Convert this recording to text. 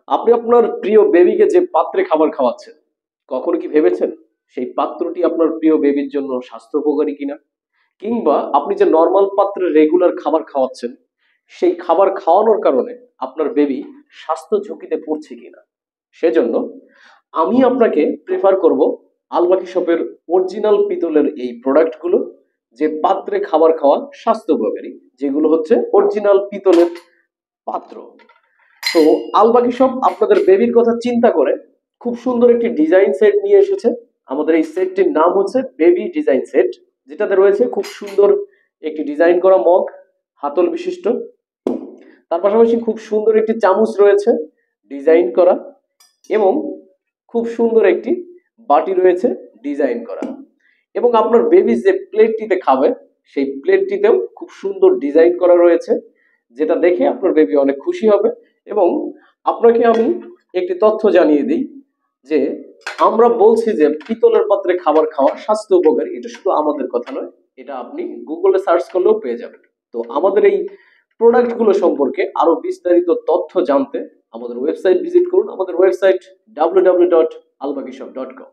আপনি আপনার প্রিয় বেবিকে যে পাত্রে খাবার খাওয়াচ্ছেন, কখনো কি ভেবেছেন সেই পাত্রটি আপনার প্রিয় বেবির জন্য স্বাস্থ্য উপকারী কিনা? কিংবা আপনি যে নর্মাল পাত্রে রেগুলার খাবার খাওয়াচ্ছেন, সেই খাবার খাওয়ানোর কারণে আপনার বেবি স্বাস্থ্য ঝুঁকিতে পড়ছে কিনা? সেজন্য আমি আপনাকে প্রেফার করব আলবাকি শপের অরিজিনাল পিতলের এই প্রোডাক্টগুলো, যে পাত্রে খাবার খাওয়া স্বাস্থ্য উপকারী, যেগুলো হচ্ছে অরিজিনাল পিতলের পাত্র। তো আলবাকি সব আপনাদের বেবির কথা চিন্তা করে খুব সুন্দর একটি ডিজাইন সেট নিয়ে এসেছে। আমাদের এই সেটটির নাম হচ্ছে বেবি ডিজাইন সেট, যেটাতে রয়েছে খুব সুন্দর একটি ডিজাইন করা মগ, হাতল বিশিষ্ট। তার পাশাপাশি খুব সুন্দর একটি চামচ রয়েছে ডিজাইন করা, এবং খুব সুন্দর একটি বাটি রয়েছে ডিজাইন করা। এবং আপনার বেবি যে প্লেটটিতে খাবে, সেই প্লেটটিতেও খুব সুন্দর ডিজাইন করা রয়েছে, যেটা দেখে আপনার বেবি অনেক খুশি হবে। এবং আপনাকে আমি একটি তথ্য জানিয়ে দিই যে আমরা বলছি যে পিতলের পাত্রে খাবার খাওয়া স্বাস্থ্য উপকারী, এটা শুধু আমাদের কথা নয়, এটা আপনি গুগলে সার্চ করলেও পেয়ে যাবেন। তো আমাদের এই প্রোডাক্টগুলো সম্পর্কে আরো বিস্তারিত তথ্য জানতে আমাদের ওয়েবসাইট ভিজিট করুন। আমাদের ওয়েবসাইট www.albakishop.com।